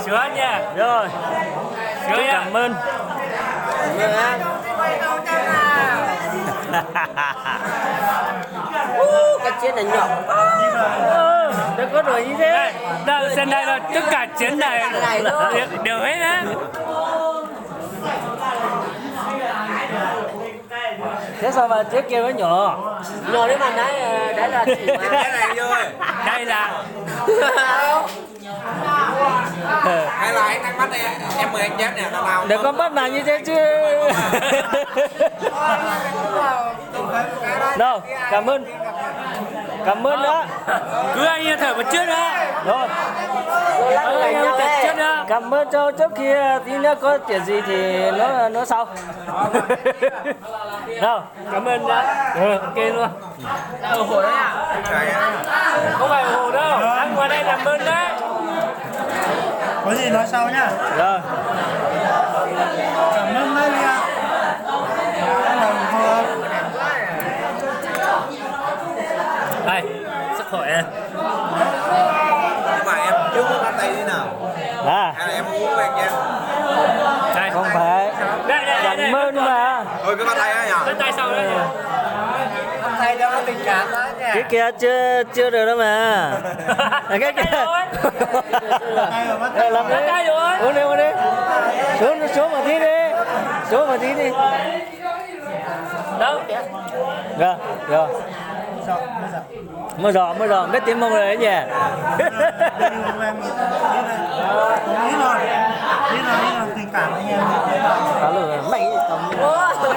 Sướng nha. Rồi. Sướng cảm ơn. Cái chiến này nhỏ. Đừng có đuổi như thế. Đâu, trên đây là tất cả chiến này đều hết á. Thế sao mà trước kia nó nhỏ? Nhỏ đấy mà đấy là chỉ mà. Cái này thôi. Đây là Hay là anh đang bắt em mời anh chết nè, nào. đừng có bắt nàng như thế chứ. Đâu, cảm ơn đó. Cứ anh như thở một chút đó. Rồi. Anh như thở chút đó. Cảm ơn cho trước kia tí nữa có chuyện gì thì nó sau. Đâu, cảm ơn đã. Rồi, ok luôn. Ủng hộ đấy à? Không phải ủng hộ đâu, anh qua đây làm ơn đấy. Có gì nói sau nhá. Rồi. Cảm ơn đấy nha. Đây, sức khỏe. Nhưng mà em trước bắt tay thế nào? Hay là em uống quen nha? Đây. Không phải. Đây. Cảm ơn mà. Thôi cứ bắt tay á nhỉ? Bắt tay sau đấy. Thầy đâu có tình cảm đó nha. Cái kia chưa được đâu mà. Cái kia. Đây làm Bắt tay rồi. Uống đi. Xuống một tí đi. Xuống một tí đi. Đâu? Rồi. Mới rõ, biết tiếng Mông rồi đấy nhỉ? Đi rồi tình cảm anh em. Đó là mày tầm.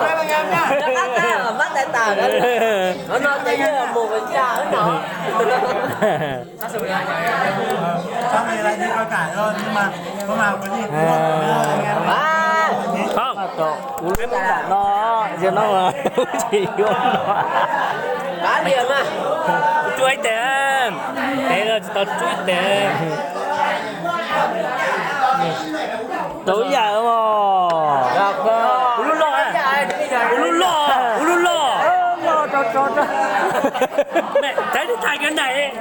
Anh em nha. Nó bắt tay tờ đó. Nó nói tí mùa bình ra hết nọ. Sau này lại đi coi cải thôi, nhưng mà hôm nào có gì anh em. Không. Nó giờ nó mà chỉ vô nó. Cá liền mà. Chuối tiền. Thế là tao chuối tiền. Tối giờ mà. Ulula. Cho. Mẹ, thấy thay cái này.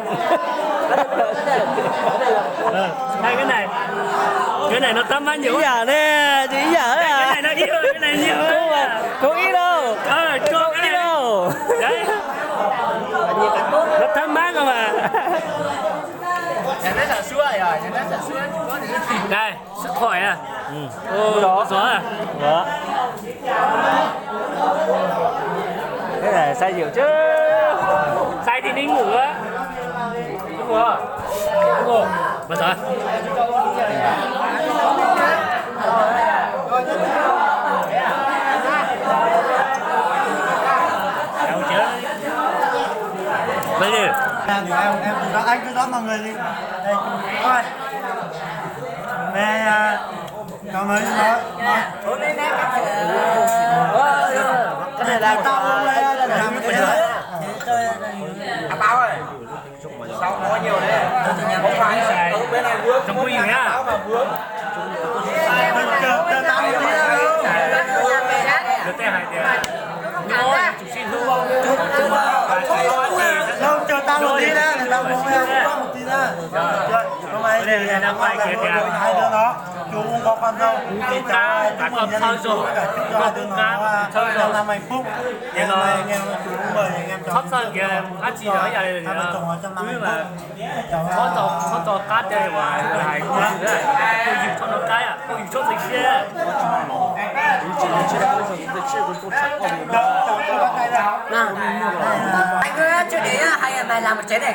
Thay cái này. Cái này nó tắm ăn nhiều. Chỉ giờ nè, chỉ giờ à. Cái này nó ít hơn, cái này nhiều hơn. Không ít đâu. Cho cái này đâu. Đấy. Nó thơm mát cơ mà. Nhà nó sản xuất rồi, nhà nó sản xuất có những cái Đây, sức khỏe à? Đó. Gió à? Đó. Thế là say rượu chứ. Say thì đi ngủ á. Đúng rồi. Mất rồi. Đâu chứ? Bây giờ Em cứ anh cứ đón mọi người đi. Đây, coi. Mẹ cảm ơn nó. cái này là Tao hôm nay làm cái đấy. À Báo ơi. Sao có nhiều đấy? Không phải ở bên này vướng. trong quy nhá. Chờ tao một tí nữa. Được tên này thì thôi, chủ xin thu không? Đâu chờ tao một tí nữa, tao một tí nữa. Hôm nay thì đang quay kìa kìa. hai đứa nó chú cũng có con dâu thì cháu Đã còn thơ rồi. hai đứa nó trong năm hạnh phúc. Ngày hôm nay anh em chú cũng mời anh em cháu. 첫 선 kia hát chi nói vậy Hai vợ chồng ở trong năm hạnh phúc. 첫 cá đây mà lại cô dịp cho nó cái à, cô dịp cho dịch xe. Cháu bắt tay ra. Anh ơi, chưa để hay là mày làm một chén này.